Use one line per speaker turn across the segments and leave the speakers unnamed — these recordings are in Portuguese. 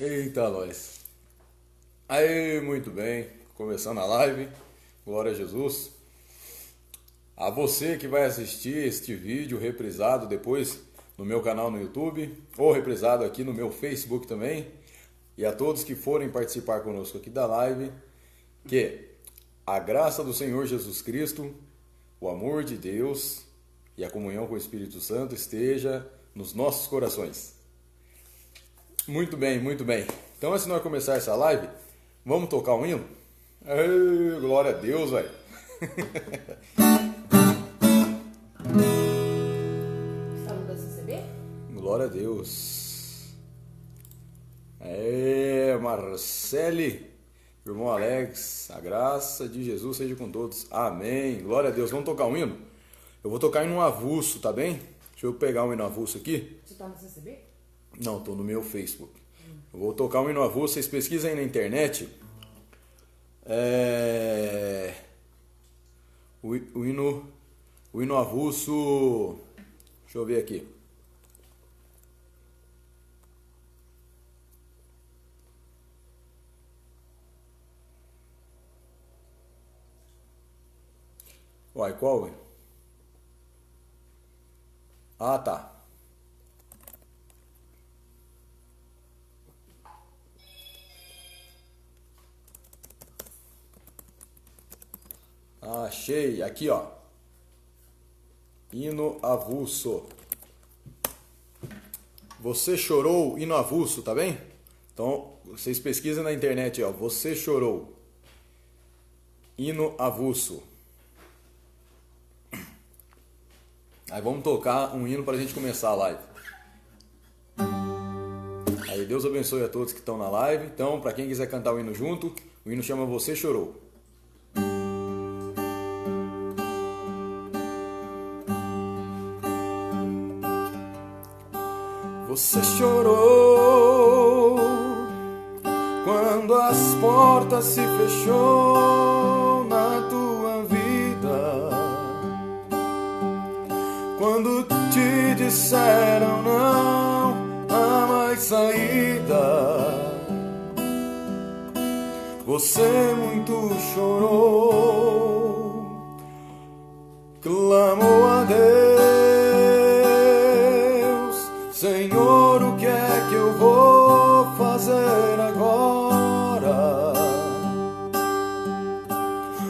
Eita, nós. Aí, muito bem. Começando a live. Glória a Jesus. A você que vai assistir este vídeo reprisado depois no meu canal no YouTube, ou reprisado aqui no meu Facebook também, e a todos que forem participar conosco aqui da live, que a graça do Senhor Jesus Cristo, o amor de Deus e a comunhão com o Espírito Santo esteja nos nossos corações. Muito bem, muito bem. Então, antes de nós começar essa live, vamos tocar um hino? Ei, glória a Deus, velho.
Estamos da CCB?
Glória a Deus. Marcele, irmão Alex, a graça de Jesus seja com todos. Amém. Glória a Deus. Vamos tocar um hino? Eu vou tocar em um avulso, tá bem? Deixa eu pegar um hino avulso aqui.
Você tá no CCB?
Não, estou no meu Facebook. Eu vou tocar um hino avulso, vocês pesquisem aí na internet. O hino avulso. Deixa eu ver aqui. Uai, qual? Ué? Ah, tá. Achei, aqui ó, hino avulso. Você chorou, hino avulso, tá bem? Então, vocês pesquisem na internet, ó, você chorou, hino avulso. Aí vamos tocar um hino pra gente começar a live. Aí Deus abençoe a todos que estão na live. Então, pra quem quiser cantar o hino junto, o hino chama Você Chorou. Você chorou quando as portas se fechou na tua vida, quando te disseram não há mais saída. Você muito chorou, clamou a Deus: Senhor, o que é que eu vou fazer agora?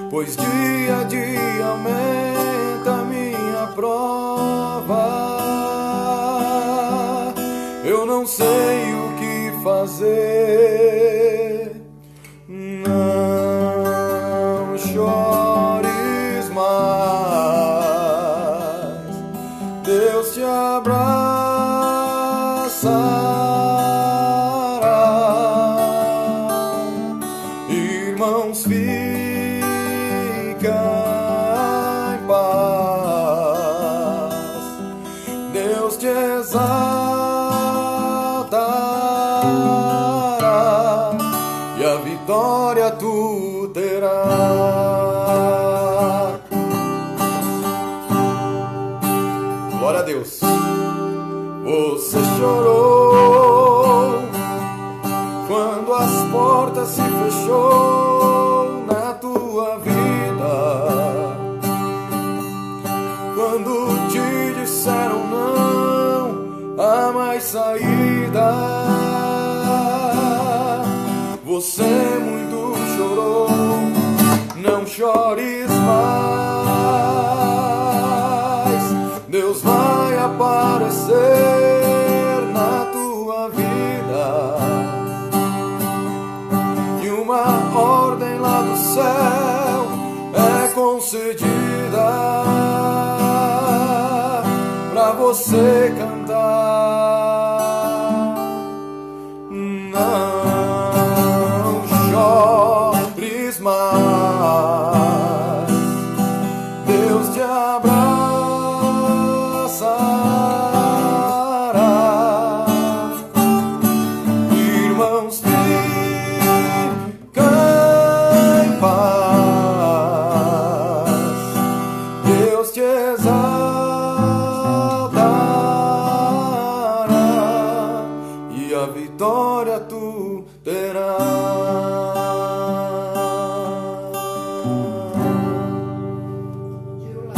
Pois dia a dia aumenta a minha prova. Eu não sei o que fazer. Não chores mais. Deus te abraça. Irmãos, fica em paz. Deus te exaltará e a vitória tu terás. Glória a Deus. Você chorou quando as portas se fechou na tua vida, quando te disseram não há mais saída. Você muito chorou, não chores mais. Deus vai aparecer na tua vida e uma ordem lá do céu é concedida pra você cantar. Não chores mais. Deus te abraçará. Irmãos, fica em paz. Deus te exaltará e a vitória tua.
Tirou lá.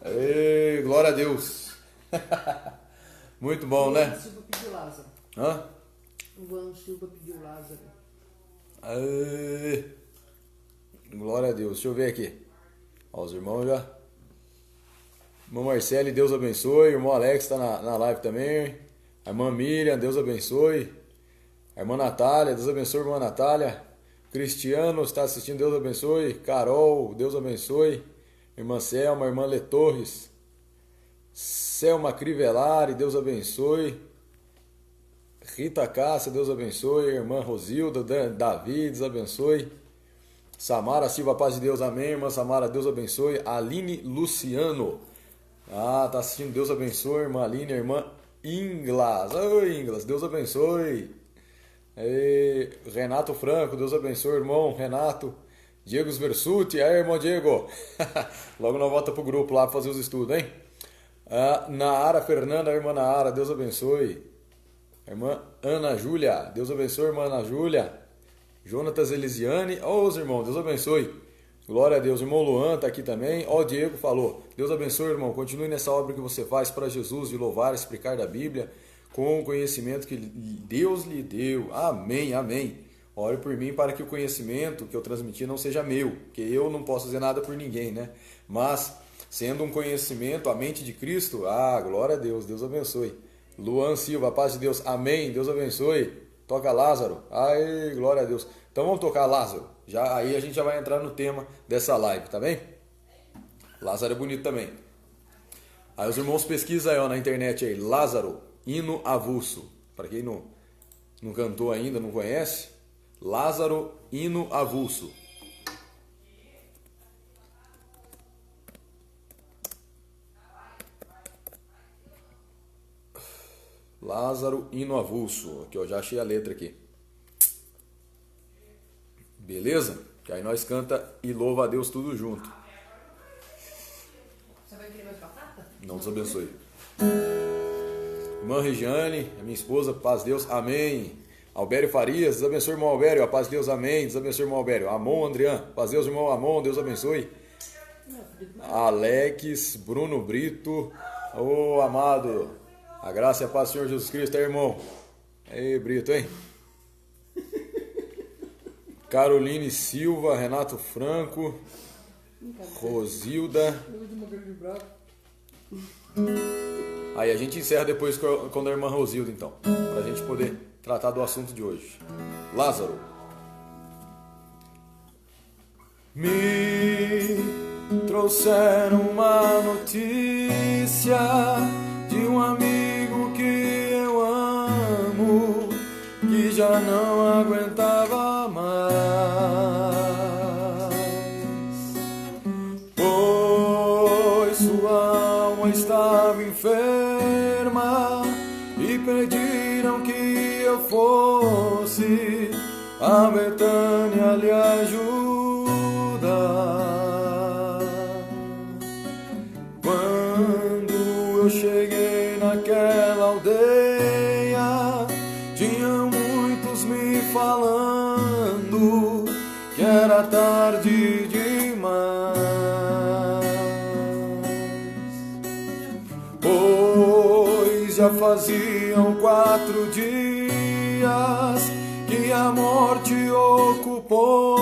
Ei, glória a Deus. Muito bom,
O
né?
Juan Silva pediu Lázaro.
Hã?
O Juan Silva pediu Lázaro.
Ei, glória a Deus. Deixa eu ver aqui. Ó, os irmãos já. Irmão Marcele, Deus abençoe. Irmão Alex está na live também. A irmã Miriam, Deus abençoe. A irmã Natália, Deus abençoe, irmã Natália. Cristiano está assistindo, Deus abençoe. Carol, Deus abençoe. Irmã Selma, irmã Lê Torres. Selma Crivellari, Deus abençoe. Rita Cássia, Deus abençoe. Irmã Rosilda, Davi, Deus abençoe. Samara Silva, paz de Deus, amém. Irmã Samara, Deus abençoe. Aline Luciano, tá assistindo, Deus abençoe. Irmã Aline, irmã Inglas, oi Inglas, Deus abençoe. E Renato Franco, Deus abençoe, irmão Renato. Diego Versuti, aí irmão Diego. Logo nós volta pro grupo lá para fazer os estudos, hein? Naara Fernanda, irmã Naara, Deus abençoe. Irmã Ana Júlia, Deus abençoe, irmã Ana Júlia. Jonatas Elisiane, os irmãos, Deus abençoe. Glória a Deus, irmão Luan tá aqui também. O Diego falou, Deus abençoe, irmão. Continue nessa obra que você faz para Jesus, de louvar, explicar da Bíblia, com o conhecimento que Deus lhe deu. Amém, amém. Ore por mim para que o conhecimento que eu transmiti não seja meu, porque eu não posso fazer nada por ninguém, né? Mas, sendo um conhecimento, a mente de Cristo, glória a Deus, Deus abençoe. Luan Silva, paz de Deus, amém, Deus abençoe. Toca Lázaro, ai, glória a Deus. Então vamos tocar Lázaro, aí a gente já vai entrar no tema dessa live, tá bem? Lázaro é bonito também. Aí os irmãos pesquisam aí, na internet aí, Lázaro, hino avulso. Para quem não cantou ainda, não conhece, Lázaro, hino avulso. Lázaro, hino avulso. Aqui, ó, já achei a letra aqui. Beleza? Que aí nós canta e louva a Deus tudo junto.
Você vai querer mais batata?
Não Deus abençoe. Irmã Regiane, minha esposa, paz de Deus, amém. Albério Farias, Deus abençoe, irmão Albério, a paz de Deus, amém. Deus abençoe, irmão Albério. Amon Andrian, paz de Deus, irmão Amon, Deus abençoe. Alex, Bruno Brito, amado, a graça e a paz do Senhor Jesus Cristo, irmão. Ei, Brito, hein? Caroline Silva, Renato Franco, Rosilda. Aí a gente encerra depois com a irmã Rosilda, então, para a gente poder tratar do assunto de hoje. Lázaro. Me trouxeram uma notícia de um amigo que eu amo, que já não aguentava mais, pois sua alma estava enferma e pediram que eu fosse a Betânia lhe ajudar. Quando eu cheguei naquela aldeia, tinha muitos me falando que era tarde demais, pois já faziam 4 dias que a morte ocupou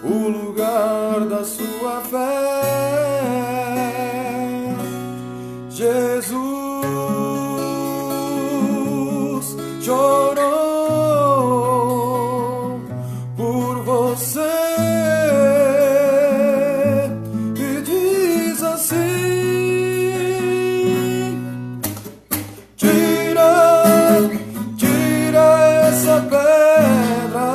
o lugar da sua fé. Jesus chorou por você e diz assim: tira essa pedra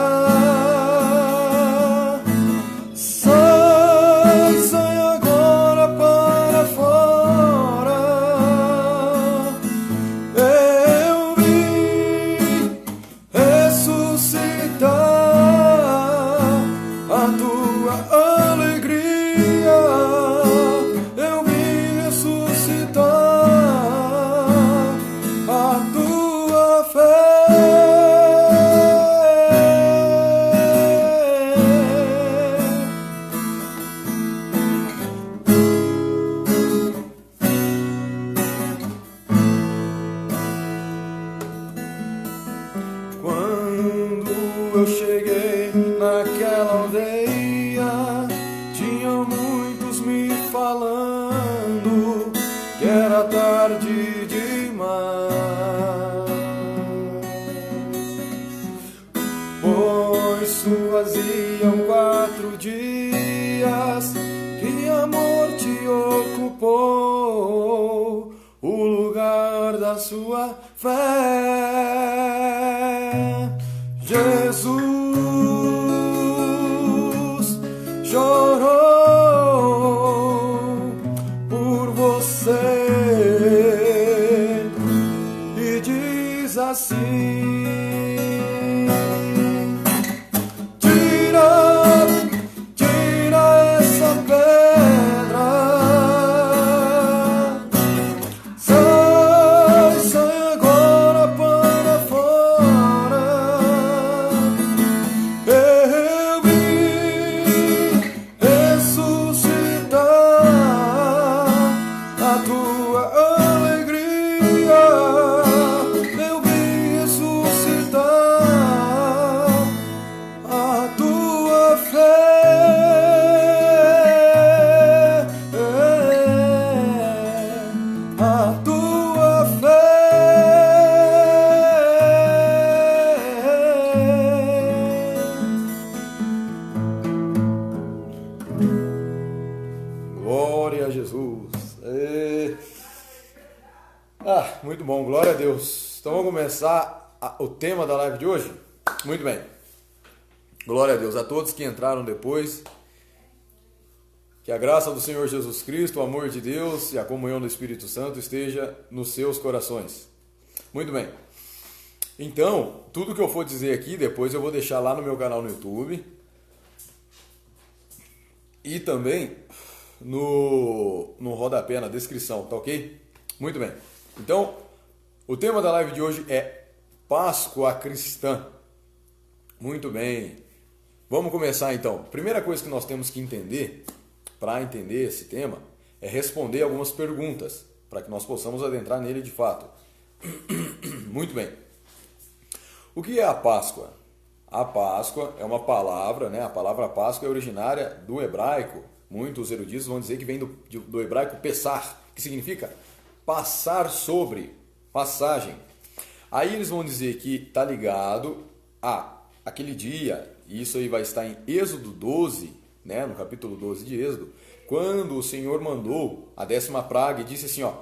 Quando eu cheguei naquela aldeia, tinham muitos me falando que era tarde demais, pois faziam 4 dias que amor te ocupou o lugar da sua fé. Jesus chorou por você e diz assim: glória a Jesus. Muito bom, glória a Deus. Então vamos começar o tema da live de hoje? Muito bem. Glória a Deus. A todos que entraram depois, que a graça do Senhor Jesus Cristo, o amor de Deus e a comunhão do Espírito Santo esteja nos seus corações. Muito bem. Então, tudo que eu for dizer aqui, depois eu vou deixar lá no meu canal no YouTube e também no rodapé, na descrição, tá ok? Muito bem. Então, o tema da live de hoje é Páscoa cristã. Muito bem. Vamos começar então. Primeira coisa que nós temos que entender, para entender esse tema, é responder algumas perguntas, para que nós possamos adentrar nele de fato. Muito bem. O que é a Páscoa? A Páscoa é uma palavra, né? A palavra Páscoa é originária do hebraico. Muitos eruditos vão dizer que vem do hebraico pesar, que significa passar sobre, passagem. Aí eles vão dizer que está ligado a aquele dia, e isso aí vai estar em Êxodo 12, né? No capítulo 12 de Êxodo, quando o Senhor mandou a 10ª praga e disse assim, ó: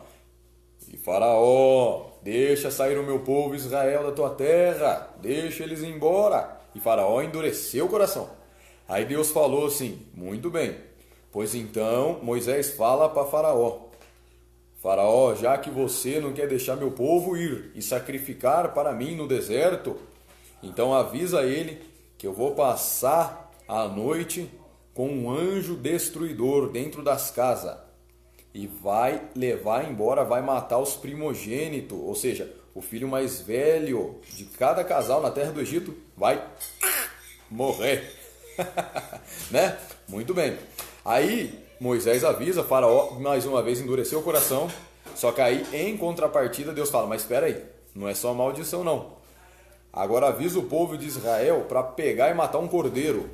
e Faraó, deixa sair o meu povo Israel da tua terra, deixa eles ir embora. E Faraó endureceu o coração. Aí Deus falou assim: muito bem, pois então Moisés fala para Faraó: Faraó, já que você não quer deixar meu povo ir e sacrificar para mim no deserto, então avisa ele que eu vou passar a noite com um anjo destruidor dentro das casas e vai levar embora, vai matar os primogênitos, ou seja, o filho mais velho de cada casal na terra do Egito vai morrer. Né? Muito bem. Aí Moisés avisa, Faraó mais uma vez endureceu o coração, só que aí em contrapartida Deus fala: mas espera aí, não é só maldição não. Agora avisa o povo de Israel para pegar e matar um cordeiro.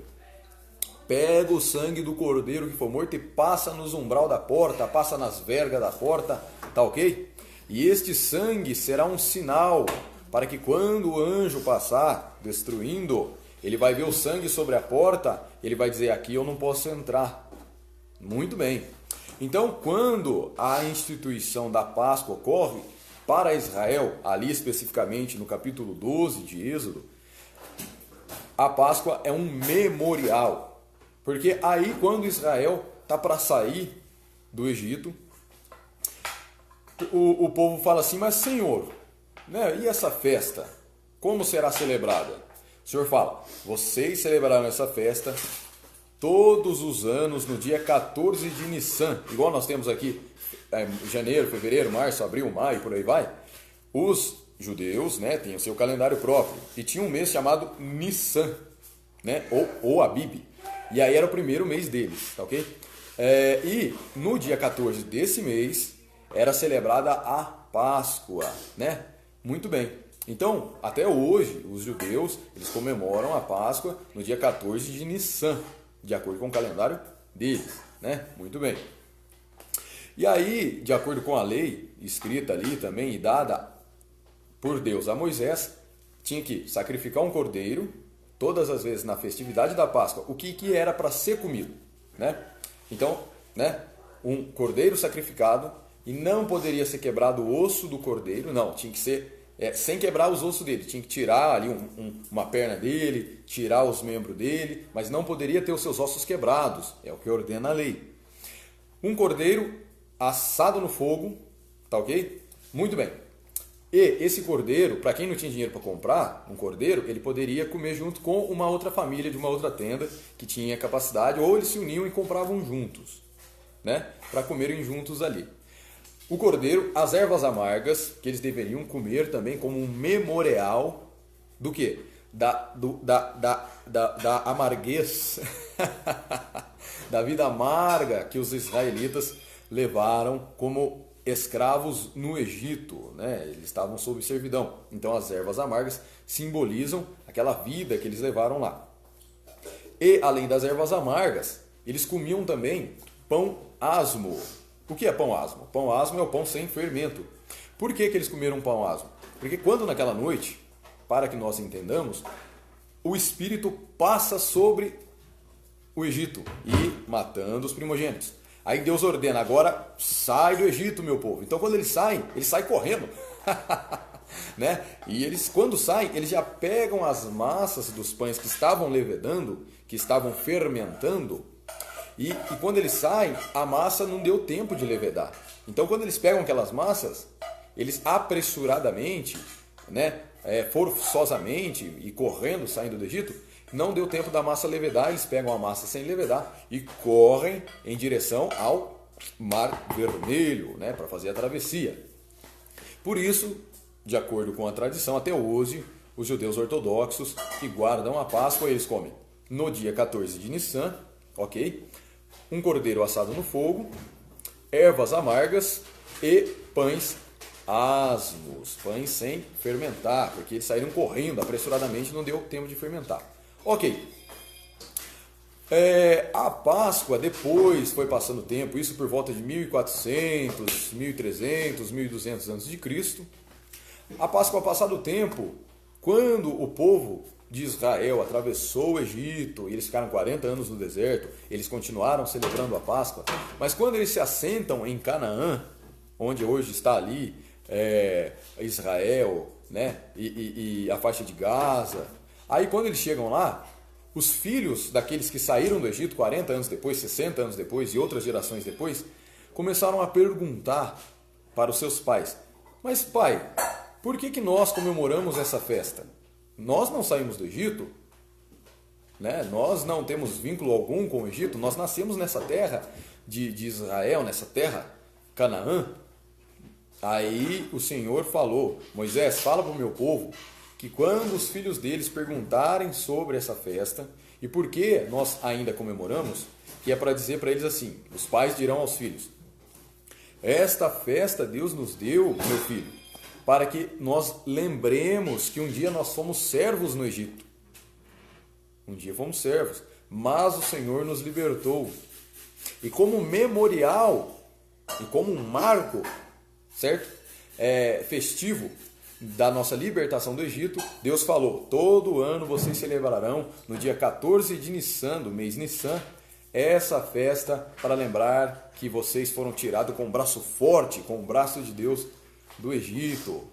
Pega o sangue do cordeiro que foi morto e passa nos umbral da porta, passa nas vergas da porta, tá ok? E este sangue será um sinal para que quando o anjo passar destruindo, ele vai ver o sangue sobre a porta, ele vai dizer: aqui eu não posso entrar. Muito bem. Então, quando a instituição da Páscoa ocorre para Israel, ali especificamente no capítulo 12 de Êxodo, a Páscoa é um memorial. Porque aí, quando Israel está para sair do Egito, o povo fala assim: mas Senhor, né, e essa festa? Como será celebrada? O Senhor fala: vocês celebrarão essa festa todos os anos no dia 14 de Nissan, igual nós temos aqui janeiro, fevereiro, março, abril, maio, por aí vai. Os judeus, né, têm o seu calendário próprio e tinha um mês chamado Nissan, né, ou Abib. E aí era o primeiro mês deles, tá ok? E no dia 14 desse mês era celebrada a Páscoa, né? Muito bem. Então, até hoje, os judeus, eles comemoram a Páscoa no dia 14 de Nissan, de acordo com o calendário deles, né? Muito bem. E aí, de acordo com a lei escrita ali também e dada por Deus a Moisés, tinha que sacrificar um cordeiro todas as vezes na festividade da Páscoa, o que era para ser comido, né? Então, né, um cordeiro sacrificado, e não poderia ser quebrado o osso do cordeiro, não, tinha que ser sem quebrar os ossos dele, tinha que tirar ali uma perna dele, tirar os membros dele, mas não poderia ter os seus ossos quebrados, é o que ordena a lei. Um cordeiro assado no fogo, tá ok? Muito bem. E esse cordeiro, para quem não tinha dinheiro para comprar um cordeiro, ele poderia comer junto com uma outra família de uma outra tenda que tinha capacidade, ou eles se uniam e compravam juntos, né? Para comerem juntos ali. O cordeiro, as ervas amargas, que eles deveriam comer também como um memorial do quê? Da amarguez, da vida amarga que os israelitas levaram como escravos no Egito, né? Eles estavam sob servidão. Então as ervas amargas simbolizam aquela vida que eles levaram lá. E além das ervas amargas, eles comiam também pão asmo. O que é pão asmo? Pão asmo é o pão sem fermento. Por que eles comeram pão asmo? Porque quando naquela noite, para que nós entendamos, o Espírito passa sobre o Egito e matando os primogênitos. Aí Deus ordena, agora sai do Egito, meu povo. Então quando eles saem correndo. Né? E eles, quando saem, eles já pegam as massas dos pães que estavam levedando, que estavam fermentando, e quando eles saem, a massa não deu tempo de levedar. Então quando eles pegam aquelas massas, eles apressuradamente, né, forçosamente e correndo, saindo do Egito, não deu tempo da massa levedar, eles pegam a massa sem levedar e correm em direção ao Mar Vermelho, né, para fazer a travessia. Por isso, de acordo com a tradição, até hoje, os judeus ortodoxos que guardam a Páscoa, eles comem no dia 14 de Nissan, ok? Um cordeiro assado no fogo, ervas amargas e pães asmos, pães sem fermentar, porque eles saíram correndo apressuradamente e não deu tempo de fermentar. Ok. A Páscoa depois foi passando o tempo, isso por volta de 1400, 1300, 1200 a.C. A Páscoa passado o tempo, quando o povo de Israel atravessou o Egito e eles ficaram 40 anos no deserto, eles continuaram celebrando a Páscoa, mas quando eles se assentam em Canaã, onde hoje está ali Israel, né, e a faixa de Gaza, aí quando eles chegam lá, os filhos daqueles que saíram do Egito 40 anos depois, 60 anos depois e outras gerações depois, começaram a perguntar para os seus pais: mas pai, por que nós comemoramos essa festa? Nós não saímos do Egito, né? Nós não temos vínculo algum com o Egito, nós nascemos nessa terra de Israel, nessa terra Canaã. Aí o Senhor falou: Moisés, fala para o meu povo que quando os filhos deles perguntarem sobre essa festa e por que nós ainda comemoramos, que é para dizer para eles assim, os pais dirão aos filhos: esta festa Deus nos deu, meu filho, para que nós lembremos que um dia nós fomos servos no Egito. Um dia fomos servos, mas o Senhor nos libertou. E como memorial, e como um marco, certo? Festivo da nossa libertação do Egito, Deus falou: todo ano vocês celebrarão no dia 14 de Nissan, do mês Nissan, essa festa para lembrar que vocês foram tirados com um braço forte, com o braço de Deus do Egito.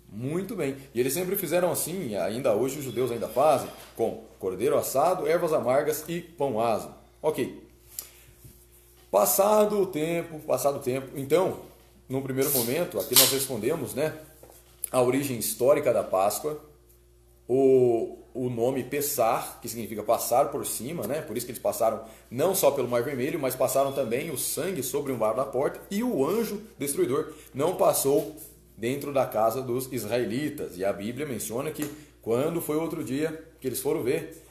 Muito bem. E eles sempre fizeram assim, e ainda hoje os judeus ainda fazem, com cordeiro assado, ervas amargas e pão asmo. Ok. Passado o tempo, então, no primeiro momento, aqui nós respondemos, né, a origem histórica da Páscoa, o nome Pessar, que significa passar por cima, né? Por isso que eles passaram não só pelo Mar Vermelho, mas passaram também o sangue sobre o mar da porta, e o anjo destruidor não passou dentro da casa dos israelitas. E a Bíblia menciona que quando foi outro dia que eles foram ver,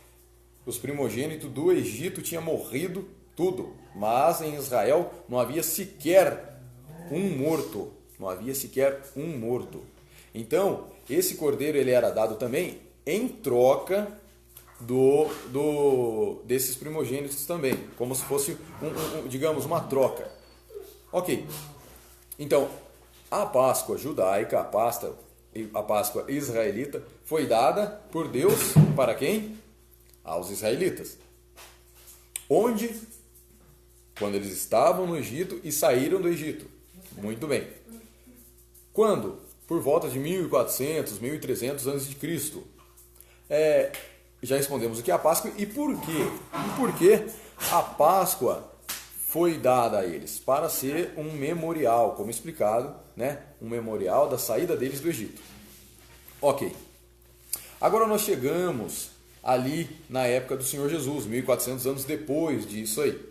os primogênitos do Egito tinham morrido tudo, mas em Israel não havia sequer um morto. Não havia sequer um morto. Então, esse cordeiro ele era dado também em troca desses primogênitos também, como se fosse, digamos, uma troca. Ok, então, a Páscoa judaica, a Páscoa israelita, foi dada por Deus para quem? Aos israelitas. Onde? Quando eles estavam no Egito e saíram do Egito. Muito bem. Quando? Por volta de 1400, 1300 a.C. Já respondemos o que é a Páscoa e por quê. E por que a Páscoa foi dada a eles? Para ser um memorial, como explicado, né? Um memorial da saída deles do Egito. Ok. Agora nós chegamos ali na época do Senhor Jesus, 1400 anos depois disso aí.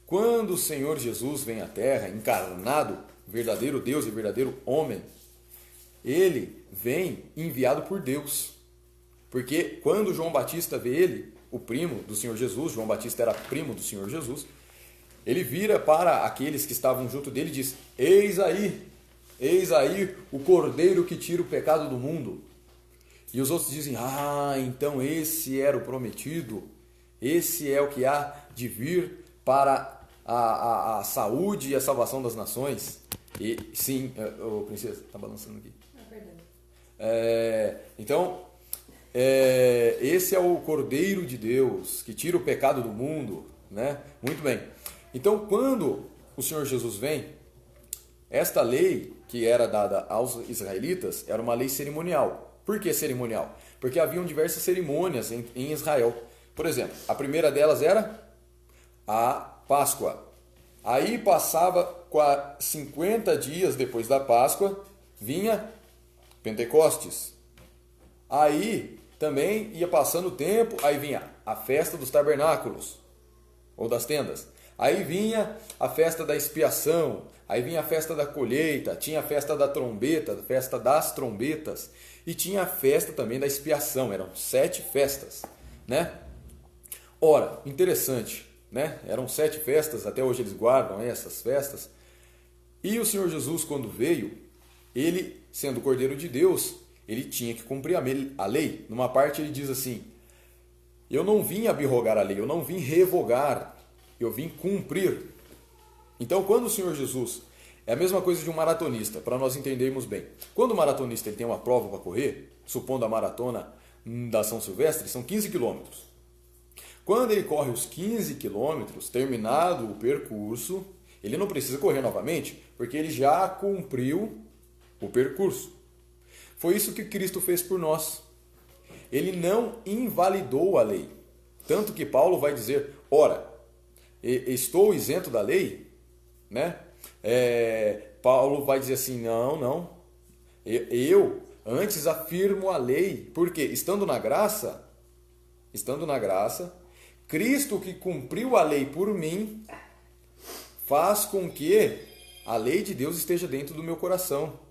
Quando o Senhor Jesus vem à Terra, encarnado, verdadeiro Deus e verdadeiro homem, ele vem enviado por Deus. Porque quando João Batista vê ele, o primo do Senhor Jesus, João Batista era primo do Senhor Jesus, ele vira para aqueles que estavam junto dele e diz: eis aí o cordeiro que tira o pecado do mundo. E os outros dizem: então esse era o prometido, esse é o que há de vir para a saúde e a salvação das nações. E sim, princesa, está balançando aqui. Então, esse é o Cordeiro de Deus que tira o pecado do mundo, né? Muito bem. Então, quando o Senhor Jesus vem, esta lei que era dada aos israelitas era uma lei cerimonial. Por que cerimonial? Porque haviam diversas cerimônias em Israel. Por exemplo, a primeira delas era a Páscoa. Aí passava 50 dias depois da Páscoa, vinha Pentecostes. Aí também ia passando o tempo, aí vinha a festa dos tabernáculos, ou das tendas. Aí vinha a festa da expiação, aí vinha a festa da colheita, tinha a festa da trombeta, a festa das trombetas, e tinha a festa também da expiação, eram 7 festas, né? Ora, interessante, né? Eram 7 festas, até hoje eles guardam essas festas, e o Senhor Jesus, quando veio, ele, sendo o Cordeiro de Deus, ele tinha que cumprir a lei. Numa parte ele diz assim: eu não vim abrogar a lei, eu não vim revogar, eu vim cumprir. Então, quando o Senhor Jesus, é a mesma coisa de um maratonista, para nós entendermos bem. Quando o maratonista ele tem uma prova para correr, supondo a maratona da São Silvestre, são 15 quilômetros. Quando ele corre os 15 quilômetros, terminado o percurso, ele não precisa correr novamente, porque ele já cumpriu o percurso. Foi isso que Cristo fez por nós. Ele não invalidou a lei. Tanto que Paulo vai dizer: ora, estou isento da lei? Né? Paulo vai dizer assim: não. Eu antes afirmo a lei. Porque estando na graça, Cristo que cumpriu a lei por mim, faz com que a lei de Deus esteja dentro do meu coração.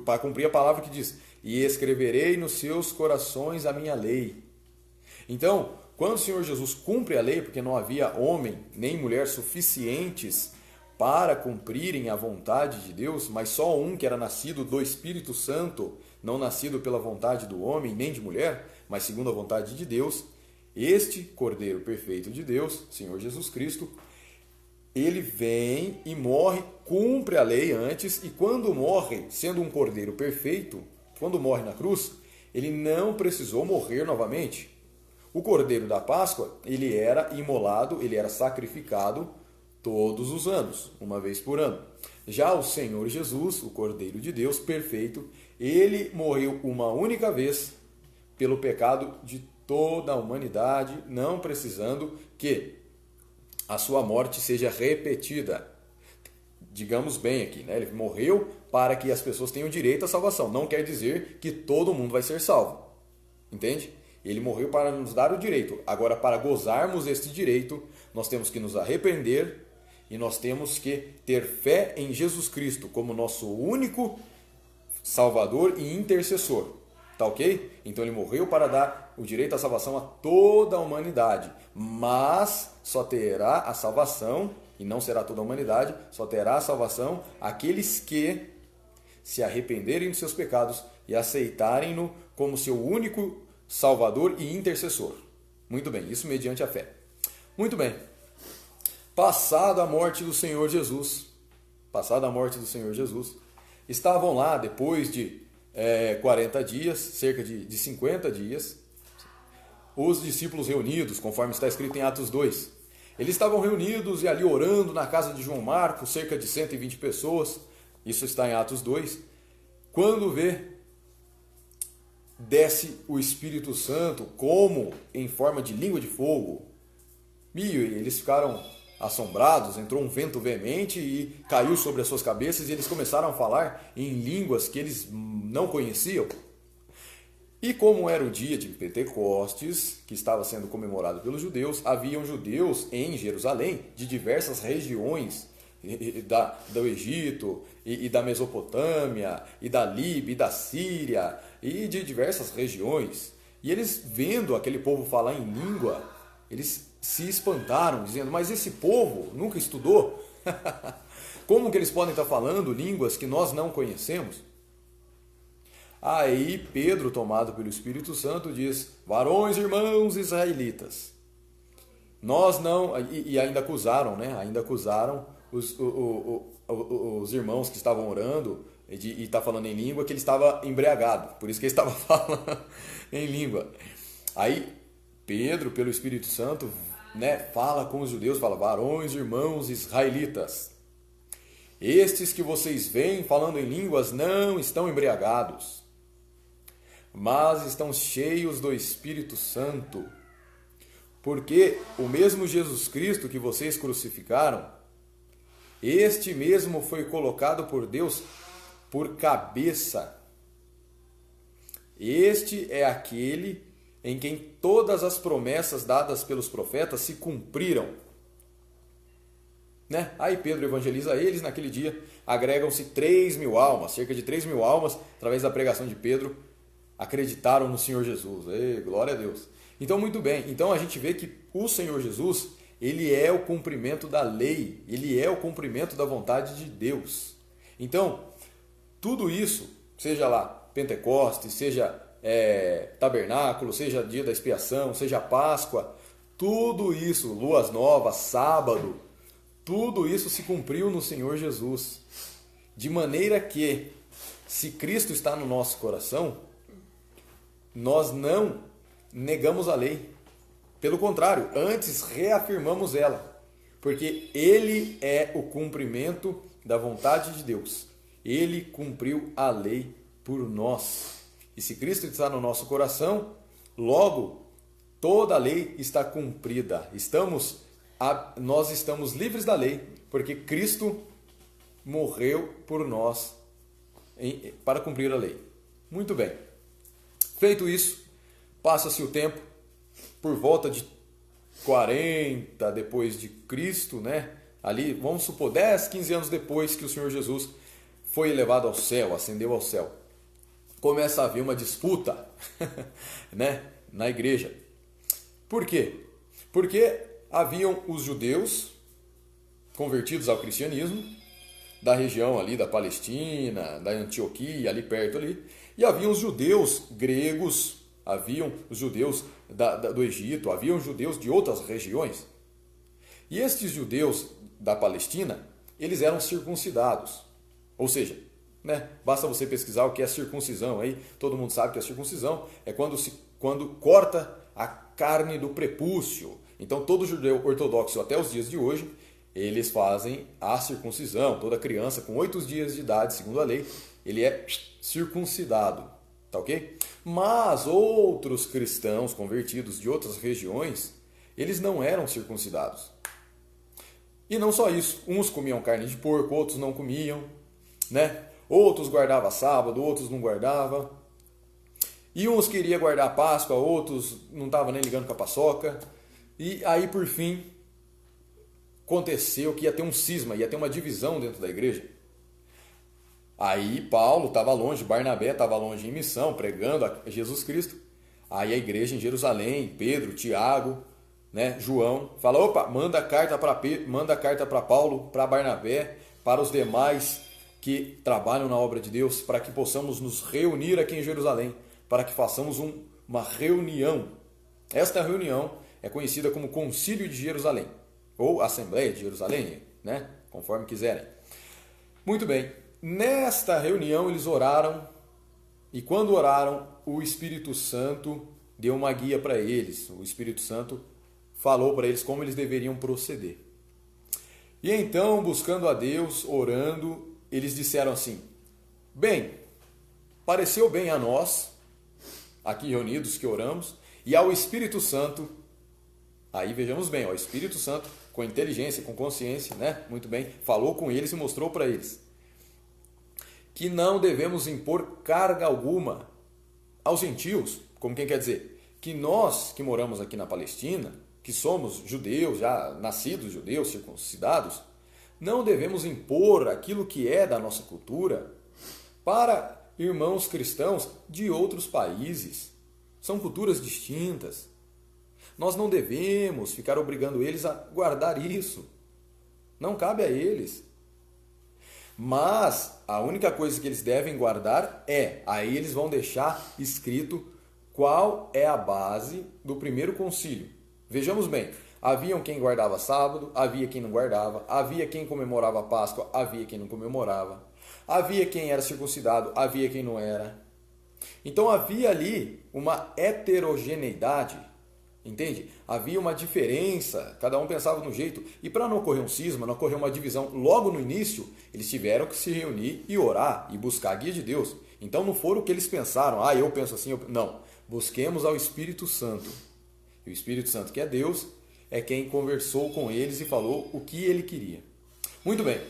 Para cumprir a palavra que diz: e escreverei nos seus corações a minha lei. Então, quando o Senhor Jesus cumpre a lei, porque não havia homem nem mulher suficientes para cumprirem a vontade de Deus, mas só um que era nascido do Espírito Santo, não nascido pela vontade do homem nem de mulher, mas segundo a vontade de Deus, este Cordeiro perfeito de Deus, Senhor Jesus Cristo, ele vem e morre, cumpre a lei antes, e quando morre, sendo um cordeiro perfeito, quando morre na cruz, ele não precisou morrer novamente. O cordeiro da Páscoa, ele era imolado, ele era sacrificado todos os anos, uma vez por ano. Já o Senhor Jesus, o Cordeiro de Deus perfeito, ele morreu uma única vez pelo pecado de toda a humanidade, não precisando que a sua morte seja repetida. Digamos bem aqui, né? Ele morreu para que as pessoas tenham direito à salvação. Não quer dizer que todo mundo vai ser salvo. Entende? Ele morreu para nos dar o direito. Agora, para gozarmos este direito, nós temos que nos arrepender e nós temos que ter fé em Jesus Cristo como nosso único Salvador e intercessor. Tá ok? Então ele morreu para dar o direito à salvação a toda a humanidade. Mas só terá a salvação, e não será toda a humanidade, só terá a salvação aqueles que se arrependerem dos seus pecados, e aceitarem-no como seu único Salvador e intercessor. Muito bem, isso mediante a fé. Muito bem. Passada a morte do Senhor Jesus, estavam lá depois de 40 dias, cerca de 50 dias, os discípulos reunidos, conforme está escrito em Atos 2. Eles estavam reunidos e ali orando na casa de João Marcos, cerca de 120 pessoas, isso está em Atos 2, quando desce o Espírito Santo como em forma de língua de fogo. E eles ficaram assombrados, entrou um vento veemente e caiu sobre as suas cabeças e eles começaram a falar em línguas que eles não conheciam. E como era o dia de Pentecostes, que estava sendo comemorado pelos judeus, haviam judeus em Jerusalém de diversas regiões do Egito e da Mesopotâmia e da Líbia e da Síria e de diversas regiões. E eles vendo aquele povo falar em língua, eles se espantaram, dizendo, mas esse povo nunca estudou? Como que eles podem estar falando línguas que nós não conhecemos? Aí Pedro, tomado pelo Espírito Santo, diz, varões, irmãos israelitas, nós não... E ainda acusaram, né? Ainda acusaram os irmãos que estavam orando e está falando em língua, que ele estava embriagado, por isso que ele estava falando em língua. Aí Pedro, pelo Espírito Santo, né, fala com os judeus, fala, varões, irmãos israelitas, estes que vocês veem falando em línguas não estão embriagados, mas estão cheios do Espírito Santo, porque o mesmo Jesus Cristo que vocês crucificaram, este mesmo foi colocado por Deus por cabeça. Este é aquele em quem todas as promessas dadas pelos profetas se cumpriram. Né? Aí Pedro evangeliza eles, naquele dia agregam-se 3.000 almas, cerca de 3.000 almas, através da pregação de Pedro, acreditaram no Senhor Jesus. Ei, glória a Deus. Então, muito bem. Então, a gente vê que o Senhor Jesus, ele é o cumprimento da lei, ele é o cumprimento da vontade de Deus. Então, tudo isso, seja lá Pentecostes, seja tabernáculo, seja dia da expiação, seja Páscoa, tudo isso, luas novas, sábado, tudo isso se cumpriu no Senhor Jesus. De maneira que, se Cristo está no nosso coração, nós não negamos a lei. Pelo contrário, antes reafirmamos ela. Porque Ele é o cumprimento da vontade de Deus. Ele cumpriu a lei por nós. E se Cristo está no nosso coração, logo toda a lei está cumprida. Nós estamos livres da lei, porque Cristo morreu por nós para cumprir a lei. Muito bem. Feito isso, passa-se o tempo, por volta de 40 depois de Cristo, né? Ali, vamos supor, 10, 15 anos depois que o Senhor Jesus foi elevado ao céu, ascendeu ao céu. Começa a haver uma disputa né, na igreja. Por quê? Porque haviam os judeus convertidos ao cristianismo, da região ali da Palestina, da Antioquia, ali perto ali, e haviam os judeus gregos, haviam os judeus do Egito, haviam judeus de outras regiões. E estes judeus da Palestina, eles eram circuncidados. Ou seja, né, basta você pesquisar o que é circuncisão. Aí todo mundo sabe que a circuncisão é quando corta a carne do prepúcio. Então todo judeu ortodoxo até os dias de hoje, eles fazem a circuncisão. Toda criança com 8 dias de idade, segundo a lei, ele é circuncidado. Tá ok? Mas outros cristãos convertidos de outras regiões, eles não eram circuncidados. E não só isso, uns comiam carne de porco, outros não comiam, né? Outros guardavam sábado, outros não guardavam. E uns queriam guardar a Páscoa, outros não estavam nem ligando com a paçoca. E aí, por fim, aconteceu que ia ter um cisma, ia ter uma divisão dentro da igreja. Aí Paulo estava longe, Barnabé estava longe em missão, pregando a Jesus Cristo. Aí a igreja em Jerusalém, Pedro, Tiago, né, João, fala, opa, manda carta para Paulo, para Barnabé, para os demais que trabalham na obra de Deus, para que possamos nos reunir aqui em Jerusalém, para que façamos uma reunião. Esta reunião é conhecida como Concílio de Jerusalém, ou Assembleia de Jerusalém, né? Conforme quiserem. Muito bem, nesta reunião eles oraram, e quando oraram, o Espírito Santo deu uma guia para eles. O Espírito Santo falou para eles como eles deveriam proceder. E então, buscando a Deus, orando, eles disseram assim: bem, pareceu bem a nós, aqui reunidos que oramos, e ao Espírito Santo, aí vejamos bem, o Espírito Santo, com inteligência, com consciência, né? Muito bem, falou com eles e mostrou para eles que não devemos impor carga alguma aos gentios, como quem quer dizer, que nós que moramos aqui na Palestina, que somos judeus, já nascidos judeus, circuncidados, não devemos impor aquilo que é da nossa cultura para irmãos cristãos de outros países. São culturas distintas. Nós não devemos ficar obrigando eles a guardar isso. Não cabe a eles. Mas a única coisa que eles devem guardar aí eles vão deixar escrito qual é a base do primeiro concílio. Vejamos bem, haviam quem guardava sábado, havia quem não guardava, havia quem comemorava a Páscoa, havia quem não comemorava, havia quem era circuncidado, havia quem não era. Então havia ali uma heterogeneidade, entende? Havia uma diferença, cada um pensava no jeito, e para não ocorrer um cisma, não ocorrer uma divisão logo no início, eles tiveram que se reunir e orar e buscar a guia de Deus. Então não foram o que eles pensaram, eu penso assim, não, busquemos ao Espírito Santo. E o Espírito Santo, que é Deus, é quem conversou com eles e falou o que ele queria. Muito bem,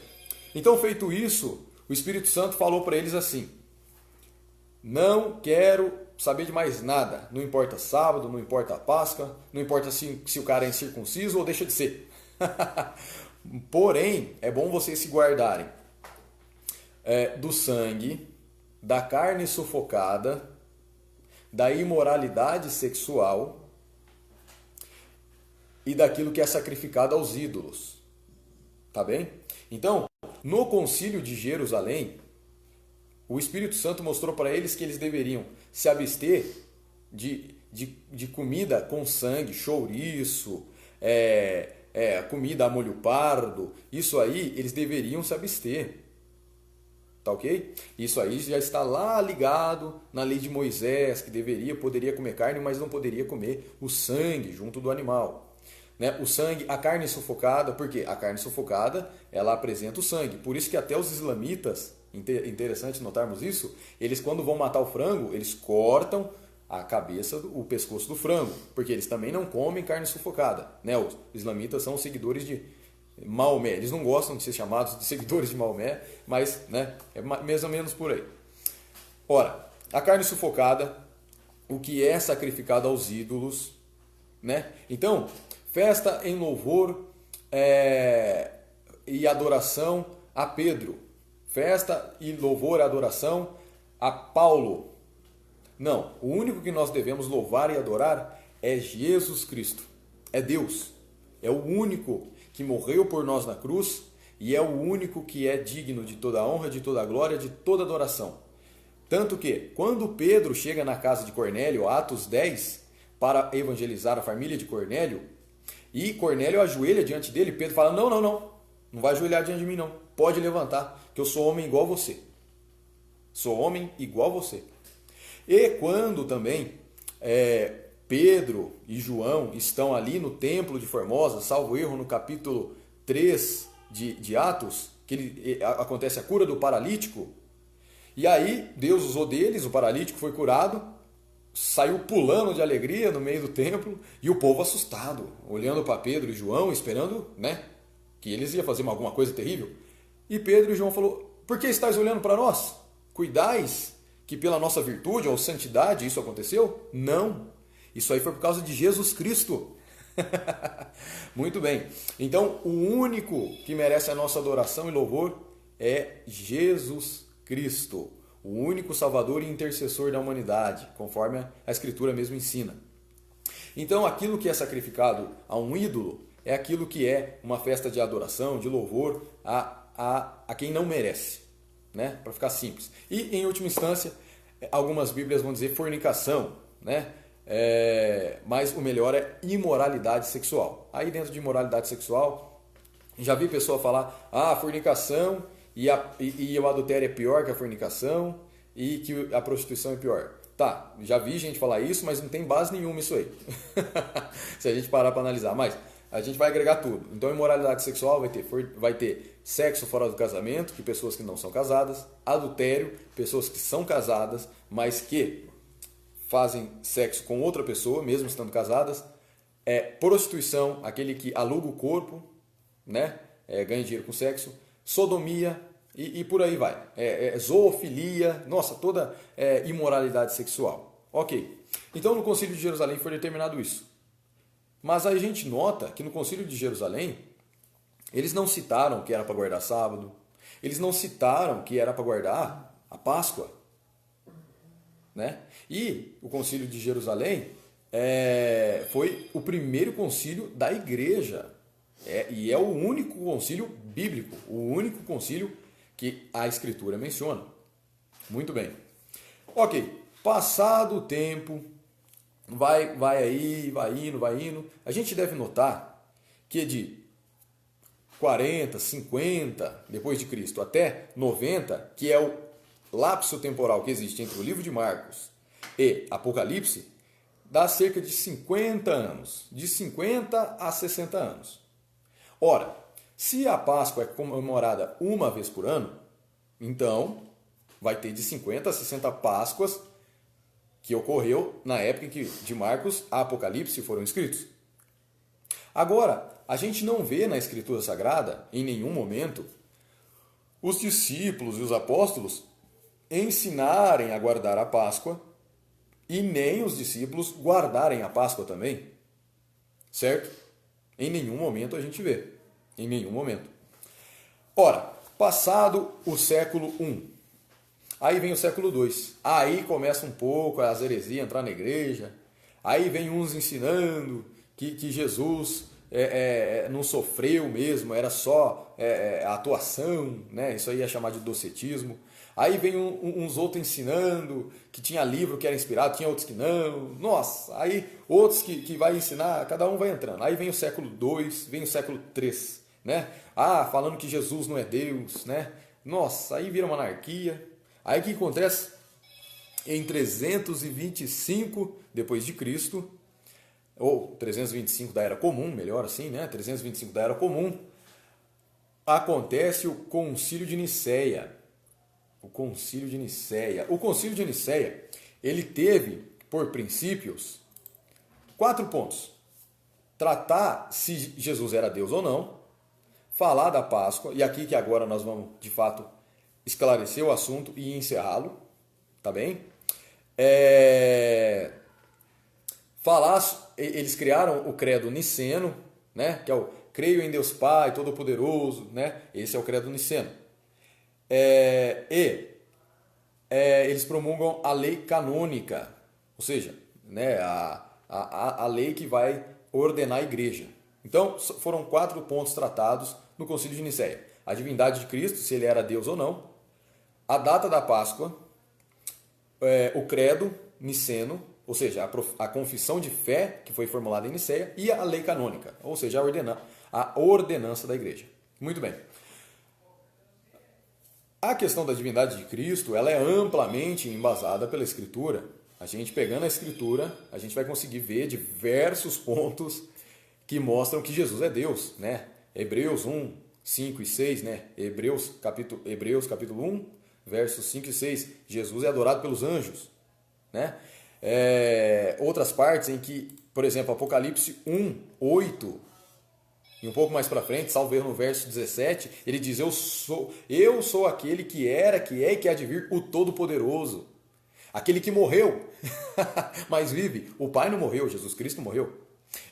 então feito isso, o Espírito Santo falou para eles assim: não quero saber de mais nada, não importa sábado, não importa a Páscoa, não importa se o cara é incircunciso ou deixa de ser. Porém, é bom vocês se guardarem do sangue, da carne sufocada, da imoralidade sexual e daquilo que é sacrificado aos ídolos. Tá bem? Então, no Concílio de Jerusalém, o Espírito Santo mostrou para eles que eles deveriam se abster de comida com sangue, chouriço, comida a molho pardo. Isso aí eles deveriam se abster. Tá ok? Isso aí já está lá ligado na lei de Moisés, que poderia comer carne, mas não poderia comer o sangue junto do animal. Né? O sangue, a carne sufocada, porque a carne sufocada ela apresenta o sangue. Por isso que até os islamitas, interessante notarmos isso, eles quando vão matar o frango, eles cortam a cabeça, o pescoço do frango, porque eles também não comem carne sufocada. Né? Os islamitas são seguidores de Maomé. Eles não gostam de ser chamados de seguidores de Maomé, mas né, é mais ou menos por aí. Ora, a carne sufocada, o que é sacrificado aos ídolos, né? Então, festa em louvor e adoração a Pedro. Festa e louvor e adoração a Paulo. Não, o único que nós devemos louvar e adorar é Jesus Cristo. É Deus. É o único que morreu por nós na cruz e é o único que é digno de toda a honra, de toda a glória, de toda adoração. Tanto que, quando Pedro chega na casa de Cornélio, Atos 10, para evangelizar a família de Cornélio, e Cornélio ajoelha diante dele, Pedro fala, não vai ajoelhar diante de mim não, pode levantar, que eu sou homem igual a você. Sou homem igual a você. E quando também Pedro e João estão ali no templo de Formosa, salvo erro no capítulo 3 de Atos, que acontece a cura do paralítico, e aí Deus usou deles, o paralítico foi curado, saiu pulando de alegria no meio do templo, e o povo assustado, olhando para Pedro e João, esperando que eles iam fazer alguma coisa terrível. E Pedro e João falou, por que estáis olhando para nós? Cuidais que pela nossa virtude ou santidade isso aconteceu? Não. Isso aí foi por causa de Jesus Cristo. Muito bem. Então, o único que merece a nossa adoração e louvor é Jesus Cristo. O único salvador e intercessor da humanidade, conforme a Escritura mesmo ensina. Então, aquilo que é sacrificado a um ídolo é aquilo que é uma festa de adoração, de louvor a quem não merece. né? Para ficar simples. E, em última instância, algumas Bíblias vão dizer fornicação, né? Mas o melhor é imoralidade sexual. Aí dentro de imoralidade sexual, já vi pessoa falar, a fornicação e o adultério é pior que a fornicação e que a prostituição é pior. Tá, já vi gente falar isso, mas não tem base nenhuma isso aí. Se a gente parar para analisar. Mas a gente vai agregar tudo. Então, imoralidade sexual vai ter sexo fora do casamento, que pessoas que não são casadas, adultério, pessoas que são casadas, mas que fazem sexo com outra pessoa, mesmo estando casadas, prostituição, aquele que aluga o corpo, né? Ganha dinheiro com sexo, sodomia e por aí vai. Zoofilia, nossa, toda imoralidade sexual. Ok. Então no Concílio de Jerusalém foi determinado isso. Mas a gente nota que no Concílio de Jerusalém eles não citaram que era para guardar sábado, eles não citaram que era para guardar a Páscoa. Né? E o Concílio de Jerusalém foi o primeiro concílio da igreja. E é o único concílio bíblico, o único concílio que a Escritura menciona. Muito bem. Ok, passado o tempo, vai indo. A gente deve notar que de 40, 50 depois de Cristo até 90, que é o lapso temporal que existe entre o livro de Marcos e Apocalipse, dá cerca de 50 anos, de 50 a 60 anos. Ora, se a Páscoa é comemorada uma vez por ano, então vai ter de 50 a 60 Páscoas que ocorreu na época em que de Marcos a Apocalipse foram escritos. Agora, a gente não vê na Escritura Sagrada, em nenhum momento, os discípulos e os apóstolos ensinarem a guardar a Páscoa e nem os discípulos guardarem a Páscoa também. Certo? Em nenhum momento a gente vê. Em nenhum momento. Ora, passado o século I, aí vem o século II. Aí começa um pouco as heresias a entrar na igreja. Aí vem uns ensinando que Jesus não sofreu mesmo, era só atuação, né? Isso aí é chamado de docetismo. Aí vem uns outros ensinando que tinha livro que era inspirado, tinha outros que não. Nossa, aí outros que vai ensinar, cada um vai entrando. Aí vem o século II, vem o século III, né? Falando que Jesus não é Deus, né? Nossa, aí vira uma anarquia. Aí o que acontece? Em 325 depois de Cristo, ou 325 da Era Comum, melhor assim, né? 325 da Era Comum, acontece o Concílio de Nicéia. O Concílio de Nicéia. O Concílio de Nicéia, ele teve, por princípios, 4 pontos. Tratar se Jesus era Deus ou não, falar da Páscoa, e aqui que agora nós vamos, de fato, esclarecer o assunto e encerrá-lo, tá bem? Eles criaram o credo niceno, né? Que é o creio em Deus Pai Todo-Poderoso, né? Esse é o credo niceno. Eles promulgam a lei canônica, ou seja, né, a lei que vai ordenar a igreja. Então, foram 4 pontos tratados no Concílio de Nicéia. A divindade de Cristo, se ele era Deus ou não, a data da Páscoa, o credo niceno, ou seja, a confissão de fé que foi formulada em Nicéia, e a lei canônica, ou seja, a ordenança da igreja. Muito bem. A questão da divindade de Cristo, ela é amplamente embasada pela Escritura. A gente pegando a Escritura, a gente vai conseguir ver diversos pontos que mostram que Jesus é Deus, né? Hebreus 1, 5 e 6, né? Hebreus capítulo 1, versos 5 e 6. Jesus é adorado pelos anjos, né? Outras partes em que, por exemplo, Apocalipse 1, 8, e um pouco mais para frente, salvo erro no verso 17, ele diz, eu sou aquele que era, que é e que há de vir, o Todo-Poderoso. Aquele que morreu, mas vive. O Pai não morreu, Jesus Cristo morreu.